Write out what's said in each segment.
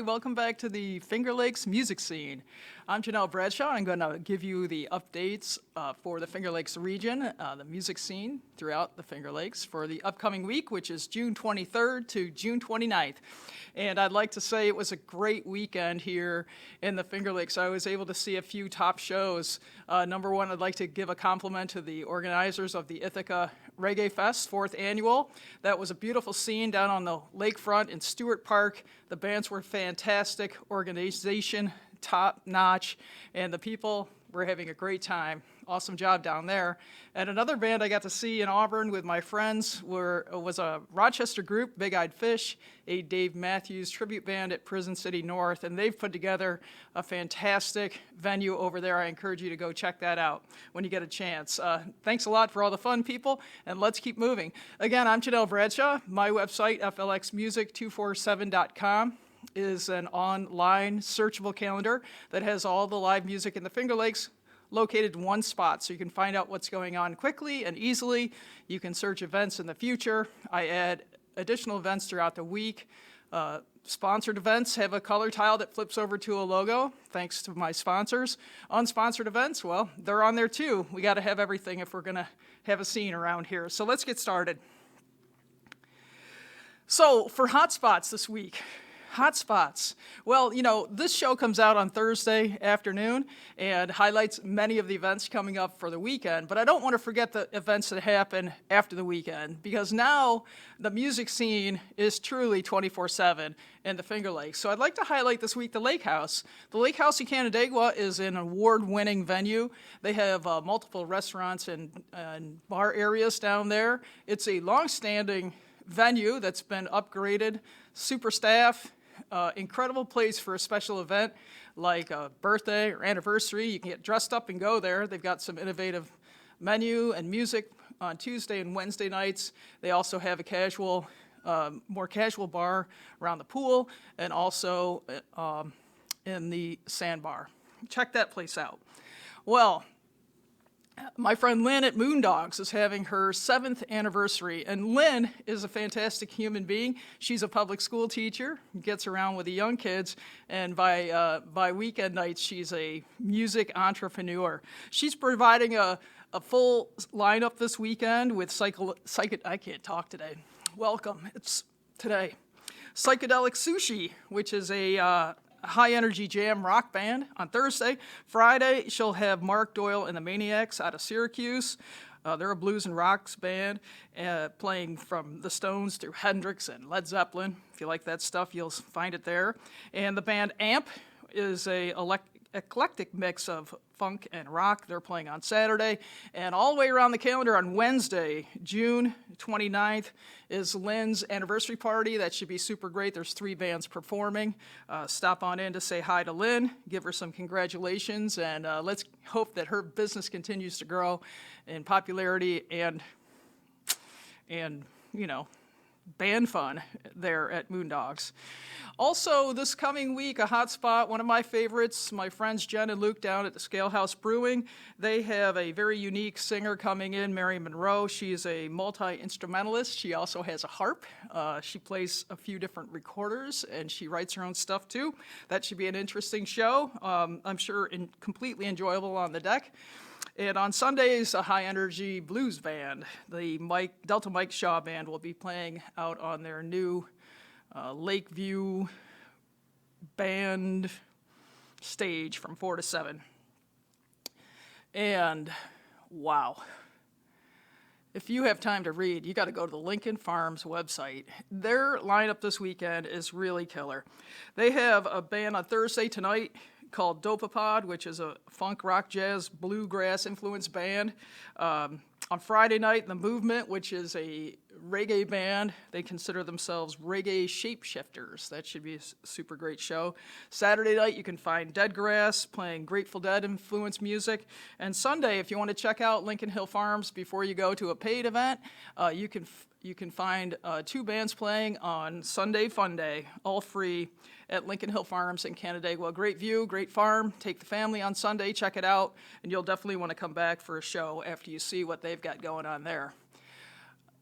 welcome back to the Finger Lakes music scene. I'm Janelle Bradshaw. I'm going to give you the updates for the Finger Lakes region, the music scene throughout the Finger Lakes for the upcoming week, which is June 23rd to June 29th. And I'd like to say it was a great weekend here in the Finger Lakes. I was able to see a few top shows. Number one, I'd like to give a compliment to the organizers of the Ithaca Reggae Fest, 4th annual. That was a beautiful scene down on the lakefront in Stewart Park. The bands were fantastic, organization top-notch, and the people were having a great time. Awesome job down there. And another band I got to see in Auburn with my friends was a Rochester group, Big Eyed Fish, a Dave Matthews tribute band at Prison City North, and they've put together a fantastic venue over there. I encourage you to go check that out when you get a chance. Thanks a lot for all the fun, people, and let's keep moving. Again, I'm Janelle Bradshaw. My website, FLXmusic247.com. is an online searchable calendar that has all the live music in the Finger Lakes located in one spot, so you can find out what's going on quickly and easily. You can search events in the future. I add additional events throughout the week. Sponsored events have a color tile that flips over to a logo, thanks to my sponsors. Unsponsored events, well, they're on there too. We got to have everything if we're going to have a scene around here. So let's get started. So for hotspots this week, hotspots. Well, you know, this show comes out on Thursday afternoon and highlights many of the events coming up for the weekend, but I don't want to forget the events that happen after the weekend, because now the music scene is truly 24/7 in the Finger Lakes. So I'd like to highlight this week the Lake House. The Lake House in Canandaigua is an award-winning venue. They have multiple restaurants and bar areas down there. It's a long-standing venue that's been upgraded, super staff, incredible place for a special event like a birthday or anniversary. You can get dressed up and go there. They've got some innovative menu and music on Tuesday and Wednesday nights. They also have a more casual bar around the pool and also in the sandbar. Check that place out. Well, my friend Lynn at Moondogs is having her 7th anniversary, and Lynn is a fantastic human being. She's a public school teacher, gets around with the young kids, and by weekend nights, she's a music entrepreneur. She's providing a full lineup this weekend with I can't talk today. Welcome, it's today. Psychedelic Sushi, which is a high-energy jam rock band on Thursday. Friday, she'll have Mark Doyle and the Maniacs out of Syracuse. They're a blues and rocks band playing from the Stones through Hendrix and Led Zeppelin. If you like that stuff, you'll find it there. And the band Amp is a eclectic mix of funk and rock. They're playing on Saturday. And all the way around the calendar on Wednesday, June 29th, is Lynn's anniversary party. That should be super great. There's 3 bands performing. Stop on in to say hi to Lynn, give her some congratulations, and let's hope that her business continues to grow in popularity and you know, band fun there at Moondogs. Also, this coming week, a hot spot, one of my favorites, my friends Jen and Luke down at the Scale House Brewing. They have a very unique singer coming in, Mary Monroe. She's a multi-instrumentalist. She also has a harp. She plays a few different recorders, and she writes her own stuff too. That should be an interesting show. I'm sure completely enjoyable on the deck. And on Sundays, a high-energy blues band, the Delta Mike Shaw Band, will be playing out on their new Lakeview band stage from 4 to 7. And wow, if you have time to read, you got to go to the Lincoln Farms website. Their lineup this weekend is really killer. They have a band on Thursday tonight called Dopapod, which is a funk, rock, jazz, bluegrass influenced band. On Friday night, The Movement, which is a reggae band. They consider themselves reggae shapeshifters. That should be a super great show. Saturday night, you can find Deadgrass playing Grateful Dead influenced music. And Sunday, if you want to check out Lincoln Hill Farms before you go to a paid event, you can find 2 bands playing on Sunday Fun Day, all free at Lincoln Hill Farms in Canandaigua. Great view, great farm. Take the family on Sunday, check it out, and you'll definitely want to come back for a show after you see what they've got going on there.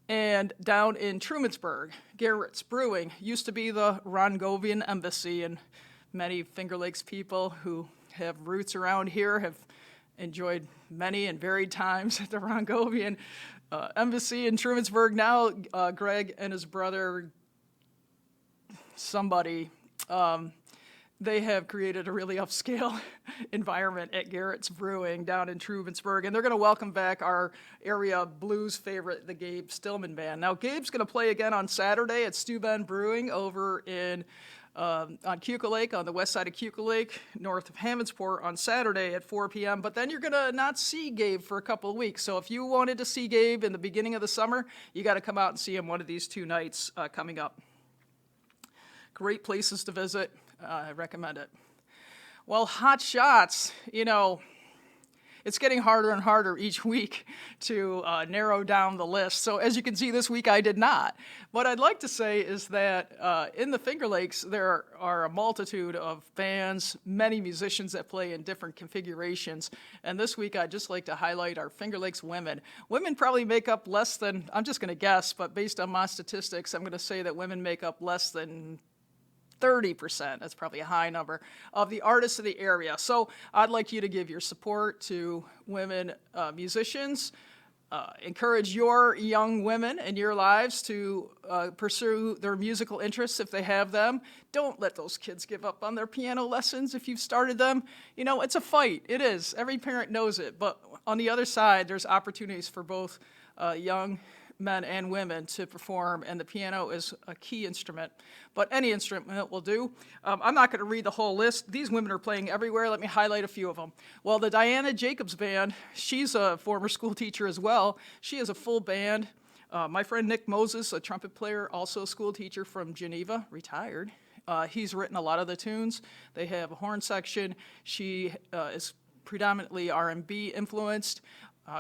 And down in Trumansburg, Garrett's Brewing used to be the Rongovian Embassy, and many Finger Lakes people who have roots around here have enjoyed many and varied times at the Rongovian Embassy in Trumansburg. Now, Greg and his brother, somebody, they have created a really upscale environment at Garrett's Brewing down in Trumansburg, and they're going to welcome back our area blues favorite, the Gabe Stilman Band. Now, Gabe's going to play again on Saturday at Steuben Brewing over in on Cuca Lake, on the west side of Cuca Lake, north of Hammondsport on Saturday at 4 p.m., but then you're going to not see Gabe for a couple of weeks. So if you wanted to see Gabe in the beginning of the summer, you got to come out and see him one of these 2 nights coming up. Great places to visit. I recommend it. Well, hot shots, it's getting harder and harder each week to narrow down the list. So as you can see, this week I did not. What I'd like to say is that in the Finger Lakes, there are a multitude of bands, many musicians that play in different configurations. And this week I'd just like to highlight our Finger Lakes women. Women probably make up less than, I'm just going to guess, but based on my statistics, I'm going to say that women make up less than 30%, that's probably a high number, of the artists of the area. So I'd like you to give your support to women musicians. Encourage your young women in your lives to pursue their musical interests if they have them. Don't let those kids give up on their piano lessons if you've started them. It's a fight. It is. Every parent knows it. But on the other side, there's opportunities for both young men and women to perform, and the piano is a key instrument, but any instrument will do. I'm not going to read the whole list. These women are playing everywhere. Let me highlight a few of them. Well, the Diana Jacobs Band, she's a former school teacher as well. She has a full band. My friend Nick Moses, a trumpet player, also a school teacher from Geneva, retired. He's written a lot of the tunes. They have a horn section. She is predominantly R&B influenced.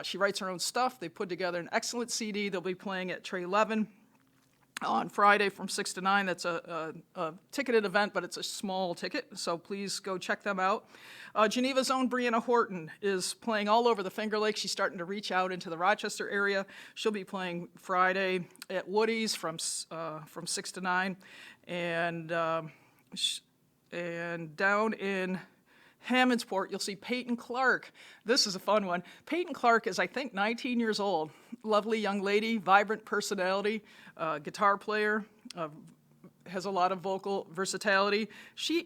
She writes her own stuff. They put together an excellent CD. They'll be playing at Trey Levin on Friday from 6 to 9. That's a ticketed event, but it's a small ticket, so please go check them out. Geneva's own Brianna Horton is playing all over the Finger Lakes. She's starting to reach out into the Rochester area. She'll be playing Friday at Woody's from 6 to 9. And down in Hammondsport, you'll see Peyton Clark. This is a fun one. Peyton Clark is, I think, 19 years old. Lovely young lady, vibrant personality, guitar player, has a lot of vocal versatility.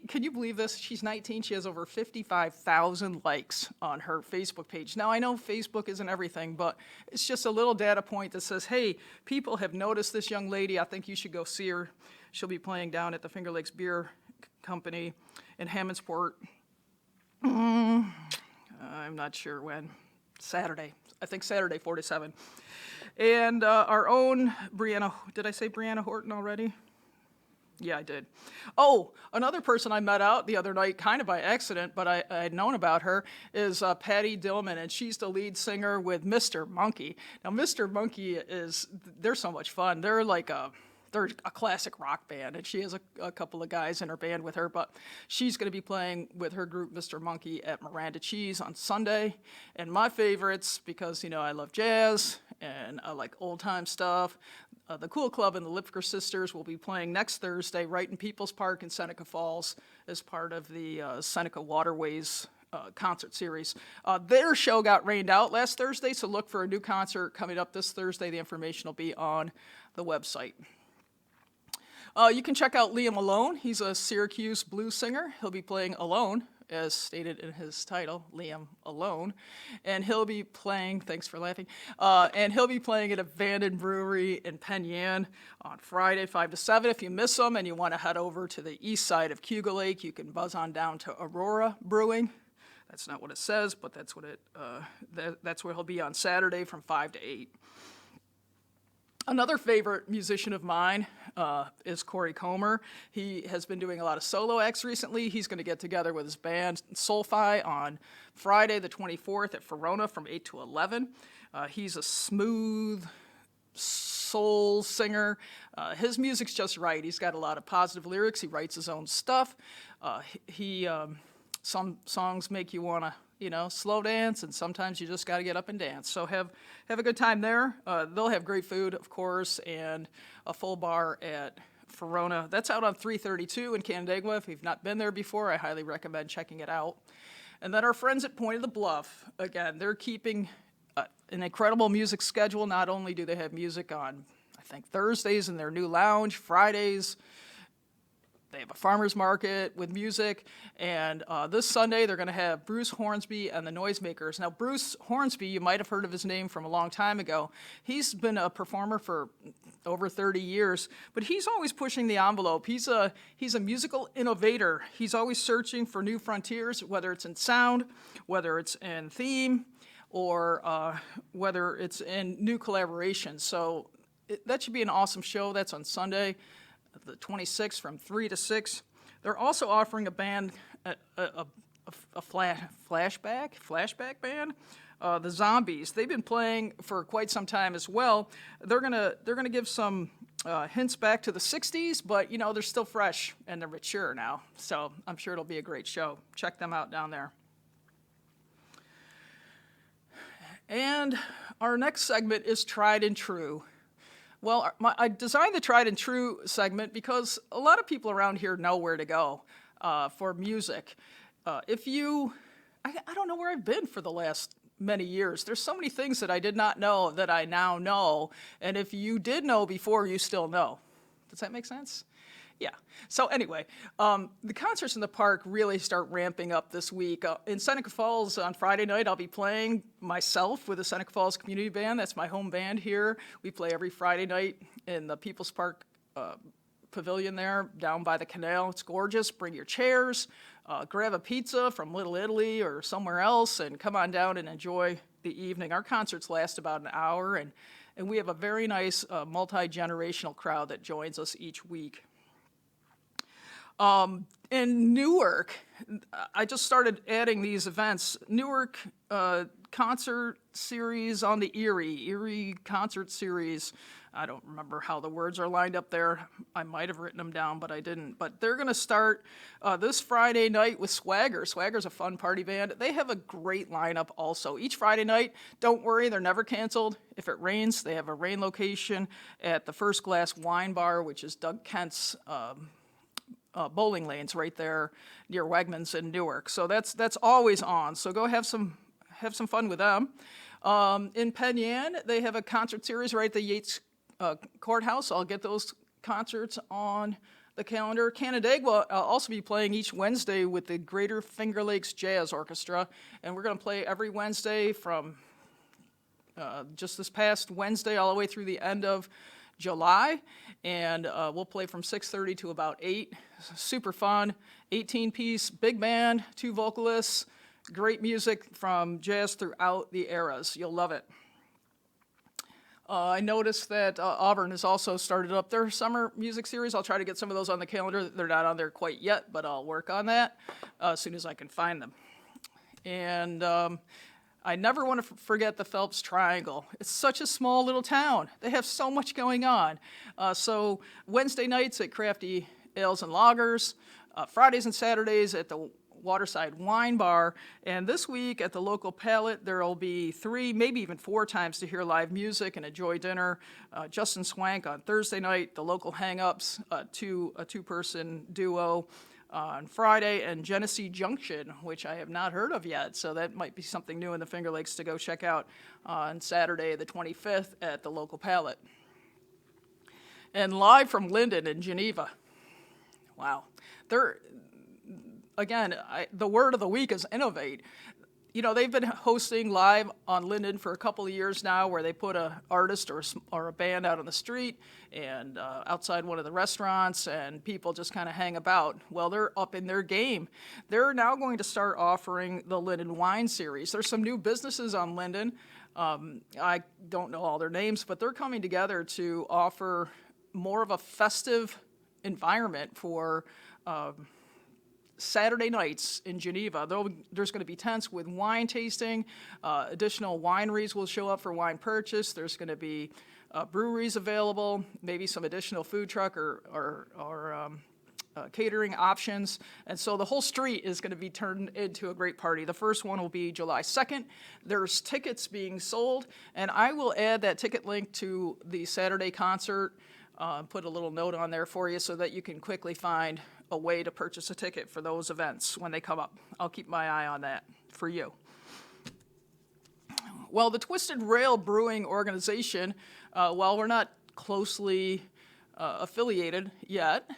Can you believe this? She's 19. She has over 55,000 likes on her Facebook page. Now, I know Facebook isn't everything, but it's just a little data point that says, hey, people have noticed this young lady. I think you should go see her. She'll be playing down at the Finger Lakes Beer Company in Hammondsport. I'm not sure when. Saturday. I think Saturday, 4 to 7. And our own Brianna, did I say Brianna Horton already? Yeah, I did. Oh, another person I met out the other night, kind of by accident, but I had known about her, is Patty Dillman, and she's the lead singer with Mr. Monkey. Now, Mr. Monkey they're so much fun. They're a classic rock band, and she has a couple of guys in her band with her, but she's going to be playing with her group, Mr. Monkey, at Miranda Cheese on Sunday. And my favorites, because, I love jazz, and I like old-time stuff, the Cool Club and the Lipker Sisters will be playing next Thursday right in Peoples Park in Seneca Falls as part of the Seneca Waterways concert series. Their show got rained out last Thursday, so look for a new concert coming up this Thursday. The information will be on the website. You can check out Liam Alone. He's a Syracuse blues singer. He'll be playing alone, as stated in his title, Liam Alone. And he'll be playing, thanks for laughing, and he'll be playing at Abandoned Brewery in Penn Yan on Friday, 5 to 7. If you miss him and you want to head over to the east side of Cuga Lake, you can buzz on down to Aurora Brewing. That's not what it says, but that's that's where he'll be on Saturday from 5 to 8. Another favorite musician of mine is Corey Comer. He has been doing a lot of solo acts recently. He's going to get together with his band Soulfi on Friday the 24th at Verona from 8 to 11. He's a smooth soul singer. His music's just right. He's got a lot of positive lyrics. He writes his own stuff. Some songs make you want to slow dance, and sometimes you just got to get up and dance. So have a good time there. They'll have great food, of course, and a full bar at Verona. That's out on 332 in Canandaigua. If you've not been there before, I highly recommend checking it out. And then our friends at Point of the Bluff, again, they're keeping an incredible music schedule. Not only do they have music on, I think, Thursdays in their new lounge, Fridays, they have a farmer's market with music, and this Sunday they're going to have Bruce Hornsby and the Noisemakers. Now, Bruce Hornsby, you might have heard of his name from a long time ago. He's been a performer for over 30 years, but he's always pushing the envelope. He's a musical innovator. He's always searching for new frontiers, whether it's in sound, whether it's in theme, or whether it's in new collaborations. So that should be an awesome show. That's on Sunday, the 26th, from 3 to 6. They're also offering a band, a flashback band, the Zombies. They've been playing for quite some time as well. They're gonna give some hints back to the 60s, but they're still fresh and they're mature now. So I'm sure it'll be a great show. Check them out down there. And our next segment is Tried and True. Well, I designed the Tried and True segment because a lot of people around here know where to go for music. I don't know where I've been for the last many years. There's so many things that I did not know that I now know, and if you did know before, you still know. Does that make sense? Yeah. So anyway, the concerts in the park really start ramping up this week. In Seneca Falls on Friday night, I'll be playing myself with the Seneca Falls Community Band. That's my home band here. We play every Friday night in the People's Park Pavilion there, down by the canal. It's gorgeous. Bring your chairs, grab a pizza from Little Italy or somewhere else, and come on down and enjoy the evening. Our concerts last about an hour, and we have a very nice multi-generational crowd that joins us each week. In Newark, I just started adding these events. Newark concert series on the Erie concert series. I don't remember how the words are lined up there. I might have written them down, but I didn't. But they're going to start this Friday night with Swagger. Swagger's a fun party band. They have a great lineup also. Each Friday night, don't worry, they're never canceled. If it rains, they have a rain location at the First Glass Wine Bar, which is Doug Kent's bowling lanes right there near Wegmans in Newark. So that's always on. So go have some fun with them. In Penn Yan, they have a concert series right at the Yates Courthouse. I'll get those concerts on the calendar. Canandaigua will also be playing each Wednesday with the Greater Finger Lakes Jazz Orchestra, and we're going to play every Wednesday from just this past Wednesday all the way through the end of July, and we'll play from 6:30 to about 8. Super fun, 18-piece big band, 2 vocalists, great music from jazz throughout the eras. You'll love it. I noticed that Auburn has also started up their summer music series. I'll try to get some of those on the calendar. They're not on there quite yet, but I'll work on that as soon as I can find them. And I never want to forget the Phelps Triangle. It's such a small little town. They have so much going on. So Wednesday nights at Crafty Ales and Lagers, Fridays and Saturdays at the Waterside Wine Bar, and this week at the local Palette, there will be 3, maybe even 4 times to hear live music and enjoy dinner. Justin Swank on Thursday night, the local Hang-Ups, a two-person duo on Friday, and Genesee Junction, which I have not heard of yet, so that might be something new in the Finger Lakes to go check out on Saturday the 25th at the local Palette. And live from Linden in Geneva. Wow. The word of the week is innovate. They've been hosting live on Linden for a couple of years now, where they put an artist or a band out on the street and outside one of the restaurants, and people just kind of hang about. Well, they're up in their game. They're now going to start offering the Linden Wine Series. There's some new businesses on Linden. I don't know all their names, but they're coming together to offer more of a festive environment for Saturday nights in Geneva. There's going to be tents with wine tasting. Additional wineries will show up for wine purchase. There's going to be breweries available, maybe some additional food truck or catering options, and so the whole street is going to be turned into a great party. The first one will be July 2nd. There's tickets being sold, and I will add that ticket link to the Saturday concert, put a little note on there for you so that you can quickly find a way to purchase a ticket for those events when they come up. I'll keep my eye on that for you. Well, the Twisted Rail Brewing organization, while we're not closely affiliated yet,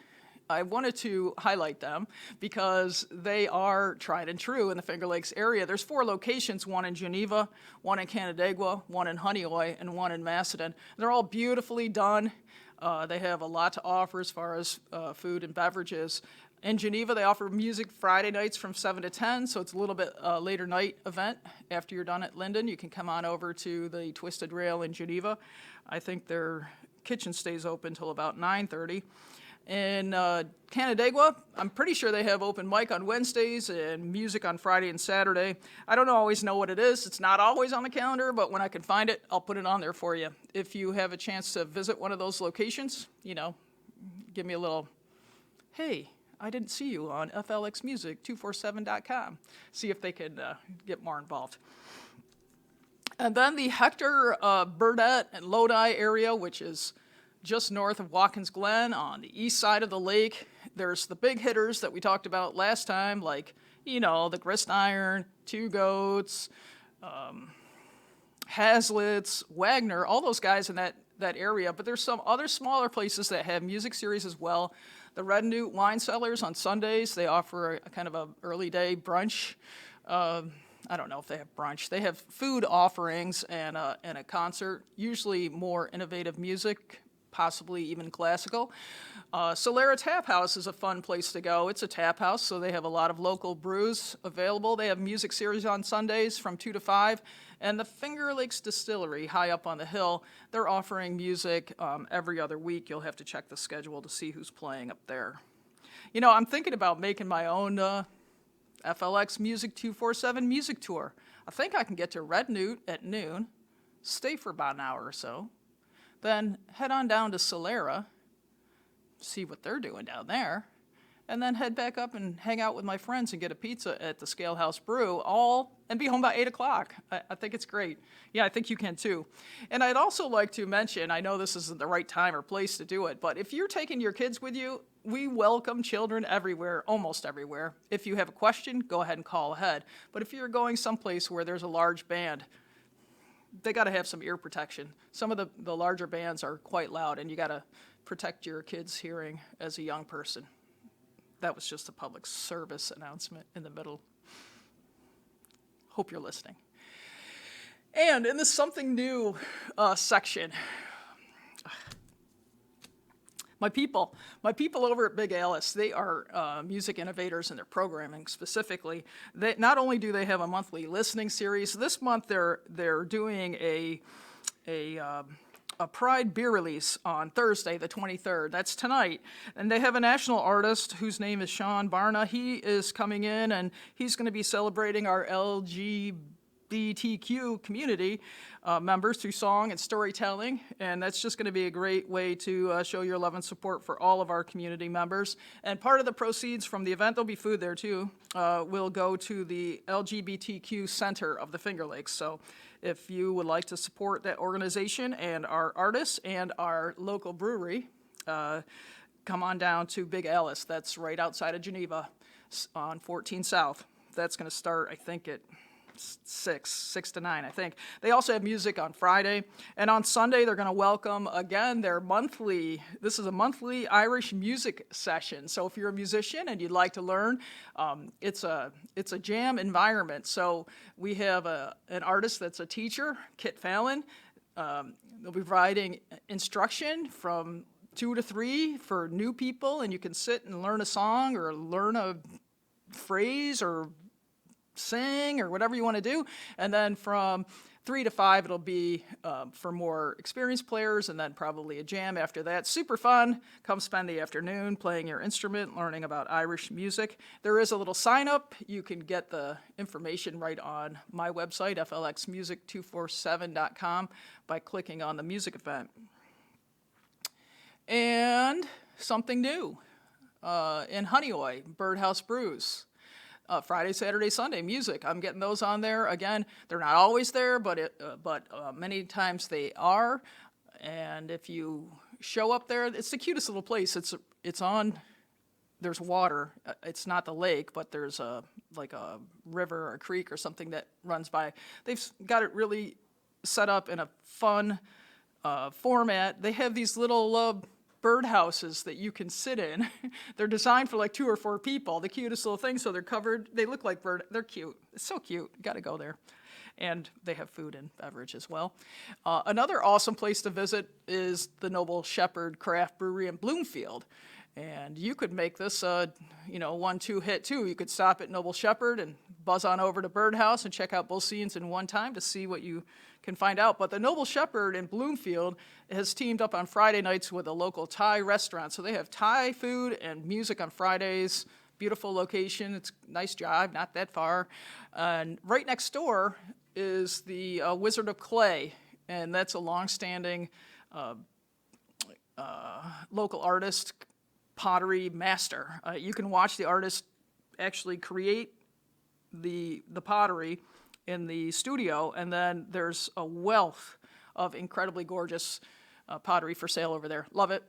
I wanted to highlight them because they are tried and true in the Finger Lakes area. There's 4 locations, one in Geneva, one in Canandaigua, one in Honeoye, and one in Macedon. They're all beautifully done. They have a lot to offer as far as food and beverages. In Geneva, they offer music Friday nights from 7 to 10, so it's a little bit later night event. After you're done at Linden, you can come on over to the Twisted Rail in Geneva. I think their kitchen stays open till about 9:30. In Canandaigua, I'm pretty sure they have open mic on Wednesdays and music on Friday and Saturday. I don't always know what it is. It's not always on the calendar, but when I can find it, I'll put it on there for you. If you have a chance to visit one of those locations, give me a little, hey, I didn't see you on FLXmusic247.com. See if they can get more involved. And then the Hector, Burdett, and Lodi area, which is just north of Watkins Glen on the east side of the lake. There's the big hitters that we talked about last time, like, the Grist Iron, Two Goats, Hazlitt's, Wagner, all those guys in that area. But there's some other smaller places that have music series as well. The Red Newt Wine Cellars on Sundays, they offer a kind of a early day brunch. I don't know if they have brunch. They have food offerings and a concert, usually more innovative music, possibly even classical. Solera Tap House is a fun place to go. It's a tap house, so they have a lot of local brews available. They have music series on Sundays from 2 to 5. And the Finger Lakes Distillery, high up on the hill, they're offering music every other week. You'll have to check the schedule to see who's playing up there. I'm thinking about making my own FLX Music 247 music tour. I think I can get to Red Newt at noon, stay for about an hour or so, then head on down to Solera, see what they're doing down there, and then head back up and hang out with my friends and get a pizza at the Scale House Brew, and be home by 8 o'clock. I think it's great. Yeah, I think you can too. And I'd also like to mention, I know this isn't the right time or place to do it, but if you're taking your kids with you, we welcome children everywhere, almost everywhere. If you have a question, go ahead and call ahead. But if you're going someplace where there's a large band, they got to have some ear protection. Some of the larger bands are quite loud, and you got to protect your kids' hearing as a young person. That was just a public service announcement in the middle. Hope you're listening. And in the something new section, my people over at Big Alice, they are music innovators in their programming specifically. They, not only do they have a monthly listening series, this month they're doing a Pride beer release on Thursday, the 23rd. That's tonight. And they have a national artist whose name is Sean Barna. He is coming in, and he's going to be celebrating our LGBTQ community members through song and storytelling. And that's just going to be a great way to show your love and support for all of our community members. And part of the proceeds from the event, there'll be food there too, will go to the LGBTQ Center of the Finger Lakes. So if you would like to support that organization and our artists and our local brewery, come on down to Big Alice. That's right outside of Geneva on 14 South. That's going to start, I think, at 6 to 9, I think. They also have music on Friday. And on Sunday, they're going to welcome, again, their monthly, this is a monthly Irish music session. So if you're a musician and you'd like to learn, it's a jam environment. So we have an artist that's a teacher, Kit Fallon. They'll be providing instruction from 2 to 3 for new people, and you can sit and learn a song or learn a phrase or sing or whatever you want to do. And then from 3 to 5, it'll be for more experienced players, and then probably a jam after that. Super fun. Come spend the afternoon playing your instrument, learning about Irish music. There is a little sign up. You can get the information right on my website, flxmusic247.com, by clicking on the music event. And something new. in Honeyoy, Birdhouse Brews. Friday, Saturday, Sunday, music. I'm getting those on there. Again, they're not always there, but many times they are. And if you show up there, it's the cutest little place. It's on. There's water. It's not the lake, but there's like a river or a creek or something that runs by. They've got it really set up in a fun format. They have these little birdhouses that you can sit in. They're designed for like 2 or 4 people. The cutest little things. So they're covered. They look like bird. They're cute. It's so cute. You got to go there. And they have food and beverage as well. Another awesome place to visit is the Noble Shepherd Craft Brewery in Bloomfield. And you could make this a 1-2 hit too. You could stop at Noble Shepherd and buzz on over to Birdhouse and check out both scenes in one time to see what you can find out. But the Noble Shepherd in Bloomfield has teamed up on Friday nights with a local Thai restaurant. So they have Thai food and music on Fridays. Beautiful location. It's a nice drive, not that far. And right next door is the Wizard of Clay. And that's a long-standing local artist, pottery master. You can watch the artist actually create the pottery in the studio, and then there's a wealth of incredibly gorgeous pottery for sale over there. Love it.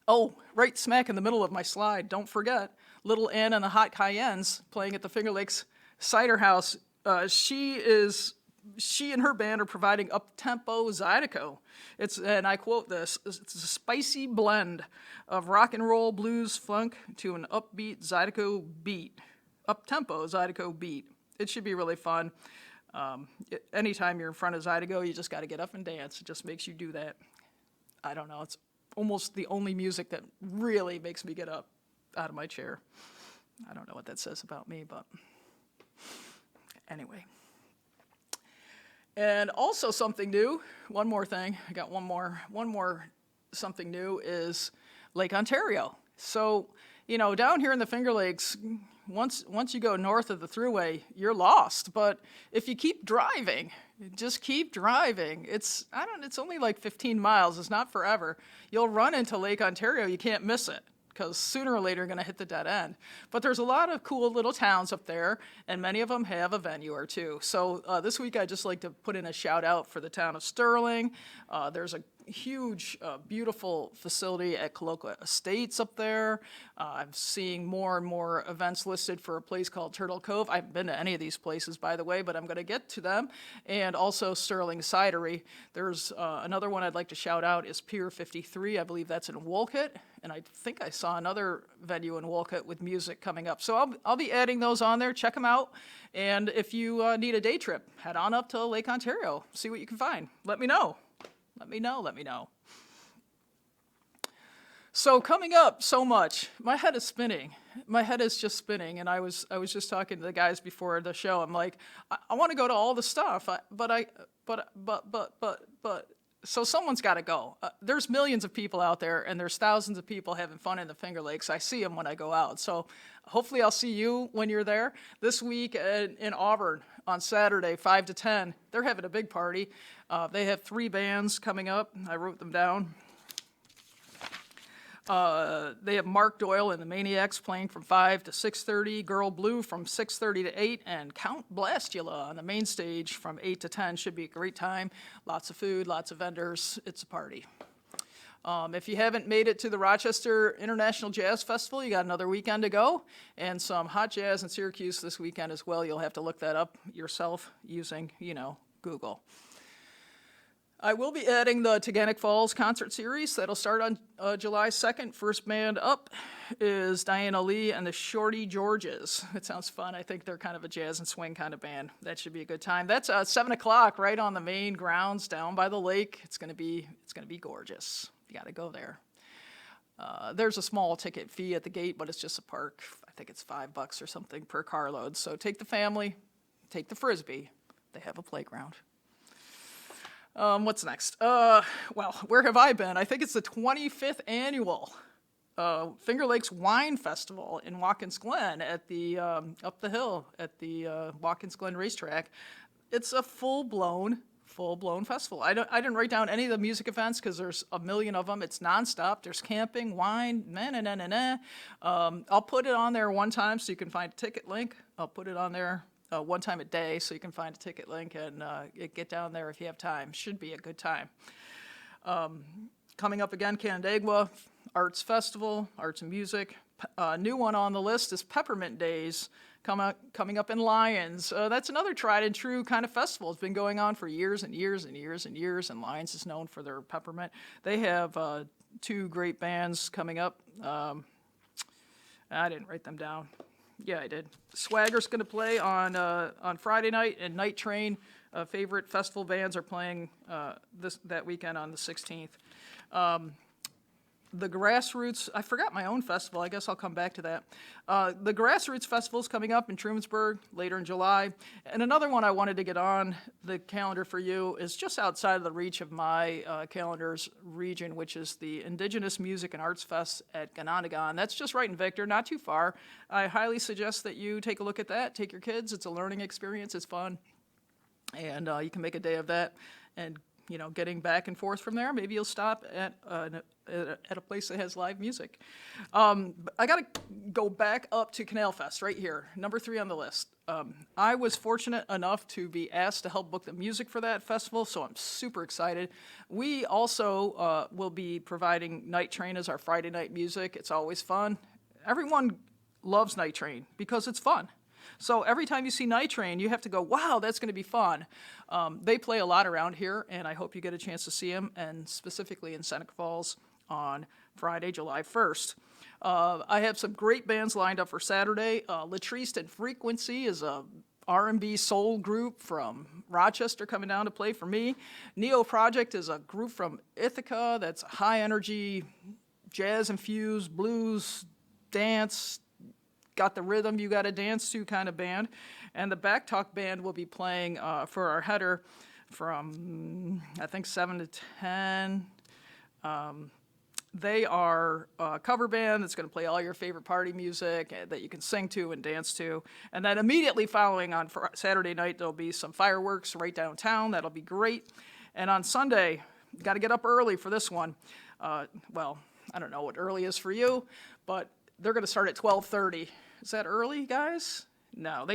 Oh, right smack in the middle of my slide, don't forget, Lil Anne and the Hot Cayennes playing at the Finger Lakes Cider House. She and her band are providing up-tempo Zydeco. And I quote this, it's a spicy blend of rock and roll, blues, funk to an upbeat Zydeco beat, up-tempo Zydeco beat. It should be really fun. Anytime you're in front of Zydeco, you just got to get up and dance. It just makes you do that. I don't know, it's almost the only music that really makes me get up out of my chair. I don't know what that says about me, but anyway. And also something new, one more thing, I got one more something new is Lake Ontario. So, down here in the Finger Lakes, once you go north of the Thruway, you're lost. But if you keep driving, just keep driving. It's only like 15 miles, it's not forever. You'll run into Lake Ontario, you can't miss it, because sooner or later you're going to hit the dead end. But there's a lot of cool little towns up there, and many of them have a venue or two. So this week I'd just like to put in a shout out for the town of Sterling. There's a huge, beautiful facility at Colloqua Estates up there. I'm seeing more and more events listed for a place called Turtle Cove. I haven't been to any of these places, by the way, but I'm going to get to them. And also Sterling Cidery. There's another one I'd like to shout out is Pier 53. I believe that's in Wolcott. And I think I saw another venue in Wolcott with music coming up. So I'll be adding those on there. Check them out. And if you need a day trip, head on up to Lake Ontario. See what you can find. Let me know. Let me know. So coming up so much, my head is spinning. My head is just spinning, and I was just talking to the guys before the show. I'm like, I want to go to all the stuff, but so someone's got to go. There's millions of people out there, and there's thousands of people having fun in the Finger Lakes. I see them when I go out. So hopefully I'll see you when you're there. This week in Auburn on Saturday, 5 to 10, they're having a big party. They have 3 bands coming up. I wrote them down. They have Mark Doyle and the Maniacs playing from 5 to 6:30, Girl Blue from 6:30 to 8, and Count Blastula on the main stage from 8 to 10. Should be a great time. Lots of food, lots of vendors. It's a party. If you haven't made it to the Rochester International Jazz Festival, you got another weekend to go, and some hot jazz in Syracuse this weekend as well. You'll have to look that up yourself using, Google. I will be adding the Teganic Falls concert series. That'll start on July 2nd. First band up is Diana Lee and the Shorty Georges. It sounds fun. I think they're kind of a jazz and swing kind of band. That should be a good time. That's 7 o'clock right on the main grounds down by the lake. It's gonna be gorgeous. You got to go there. There's a small ticket fee at the gate, but it's just a park. I think it's $5 or something per carload. So take the family, take the Frisbee. They have a playground. What's next? Well, where have I been? I think it's the 25th annual Finger Lakes Wine Festival in Watkins Glen at the up the hill at the Watkins Glen racetrack. It's a full-blown full-blown festival. I didn't write down any of the music events because there's a million of them. It's nonstop. There's camping, wine, I'll put it on there one time so you can find a ticket link. I'll put it on there one time a day so you can find a ticket link and get down there if you have time. Should be a good time. Coming up again, Canandaigua Arts Festival, Arts and Music. New one on the list is Peppermint Days, coming up in Lyons. That's another tried and true kind of festival. It's been going on for years and years and years and years, and Lyons is known for their peppermint. They have two great bands coming up. I didn't write them down. Yeah, I did. Swagger's going to play on Friday night, and Night Train, favorite festival bands, are playing that weekend on the 16th. The Grassroots, I forgot my own festival. I guess I'll come back to that. The Grassroots Festival is coming up in Trumansburg later in July. And another one I wanted to get on the calendar for you is just outside of the reach of my calendar's region, which is the Indigenous Music and Arts Fest at Ganondagon. That's just right in Victor, not too far. I highly suggest that you take a look at that. Take your kids. It's a learning experience. It's fun. And you can make a day of that. And getting back and forth from there, maybe you'll stop at a place that has live music. I got to go back up to Canal Fest right here, number 3 on the list. I was fortunate enough to be asked to help book the music for that festival, so I'm super excited. We also will be providing Night Train as our Friday night music. It's always fun. Everyone loves Night Train because it's fun. So every time you see Night Train, you have to go, wow, that's going to be fun. They play a lot around here, and I hope you get a chance to see them, and specifically in Seneca Falls on Friday, July 1st. I have some great bands lined up for Saturday. Latrice and Frequency is a R&B soul group from Rochester coming down to play for me. Neo Project is a group from Ithaca that's high-energy, jazz-infused, blues, dance, got the rhythm you got to dance to kind of band. And the Backtalk Band will be playing for our header from, I think, 7 to 10. They are a cover band that's going to play all your favorite party music that you can sing to and dance to. And then immediately following on Saturday night, there'll be some fireworks right downtown. That'll be great. And on Sunday, got to get up early for this one. Well, I don't know what early is for you, but they're going to start at 12:30. Is that early, guys? No,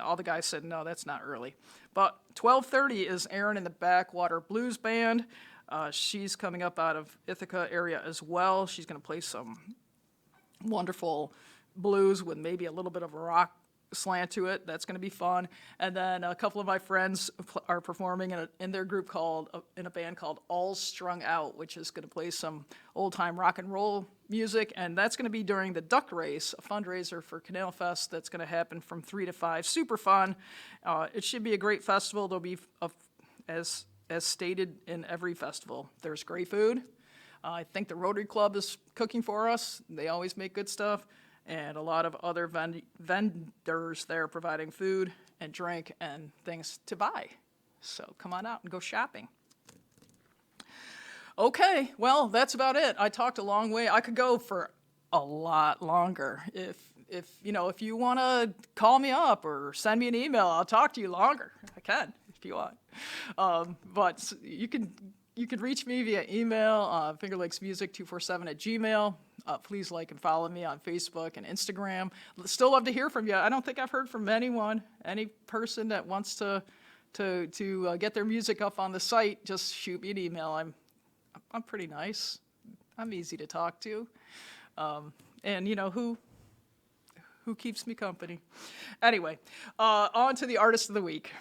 all the guys said, no, that's not early. But 12:30 is Erin and the Backwater Blues Band. She's coming up out of Ithaca area as well. She's going to play some wonderful blues with maybe a little bit of a rock slant to it. That's going to be fun. And then a couple of my friends are performing in their group in a band called All Strung Out, which is going to play some old-time rock and roll music. And that's going to be during the Duck Race, a fundraiser for Canal Fest that's going to happen from 3 to 5. Super fun. It should be a great festival. There'll be, as stated in every festival, there's great food. I think the Rotary Club is cooking for us. They always make good stuff. And a lot of other vendors there providing food and drink and things to buy. So come on out and go shopping. Okay, well, that's about it. I talked a long way. I could go for a lot longer. If you want to call me up or send me an email, I'll talk to you longer. I can, if you want. But you could reach me via email, fingerlakesmusic247@gmail. Please like and follow me on Facebook and Instagram. Still love to hear from you. I don't think I've heard from any person that wants to get their music up on the site. Just shoot me an email. I'm pretty nice. I'm easy to talk to, and who keeps me company. Anyway, on to the artist of the week.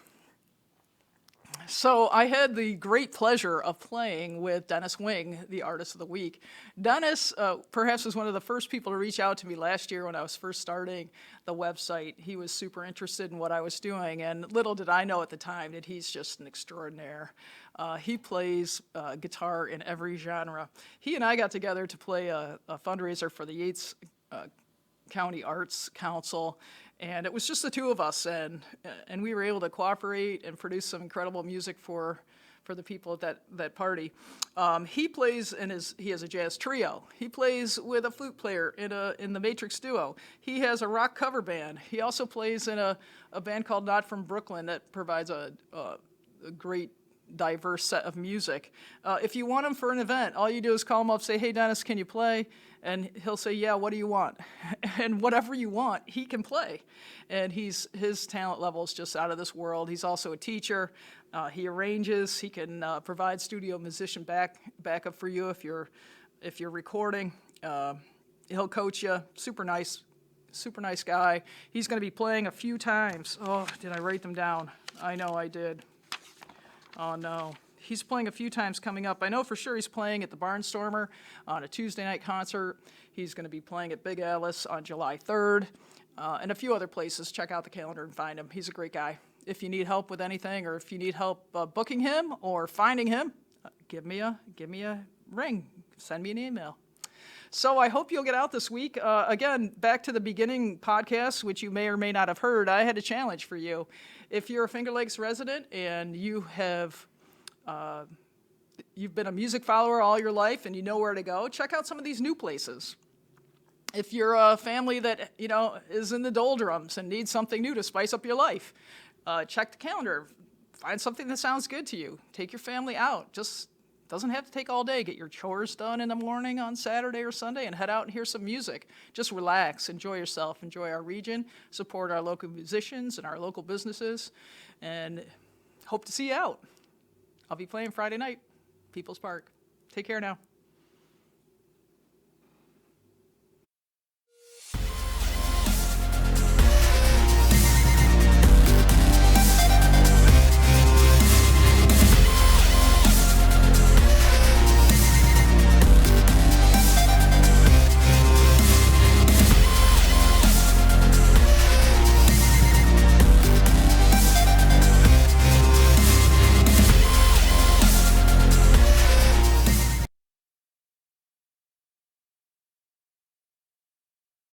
So I had the great pleasure of playing with Dennis Winge, the Artist of the Week. Dennis perhaps was one of the first people to reach out to me last year when I was first starting the website. He was super interested in what I was doing, and little did I know at the time that he's just an extraordinaire. He plays guitar in every genre. He and I got together to play a fundraiser for the Yates County Arts Council, and it was just the two of us, and we were able to cooperate and produce some incredible music for the people at that party. He plays he has a jazz trio. He plays with a flute player in the Matrix Duo. He has a rock cover band. He also plays in a band called Not From Brooklyn that provides a great diverse set of music. If you want him for an event, all you do is call him up, say, hey, Dennis, can you play? And he'll say, yeah, what do you want? And whatever you want, he can play. And his talent level is just out of this world. He's also a teacher. He arranges. He can provide studio musician backup for you if you're recording. He'll coach you. Super nice guy. He's going to be playing a few times. Oh, did I write them down? I know I did. Oh, no. He's playing a few times coming up. I know for sure he's playing at the Barnstormer on a Tuesday night concert. He's going to be playing at Big Alice on July 3rd, and a few other places. Check out the calendar and find him. He's a great guy. If you need help with anything, or if you need help booking him or finding him, give me a ring. Send me an email. So I hope you'll get out this week. Again, back to the beginning podcast, which you may or may not have heard, I had a challenge for you. If you're a Finger Lakes resident and you've been a music follower all your life and you know where to go, check out some of these new places. If you're a family that, is in the doldrums and needs something new to spice up your life, check the calendar. Find something that sounds good to you. Take your family out. Just doesn't have to take all day. Get your chores done in the morning on Saturday or Sunday and head out and hear some music. Just relax, enjoy yourself, enjoy our region, support our local musicians and our local businesses, and hope to see you out. I'll be playing Friday night, People's Park. Take care now.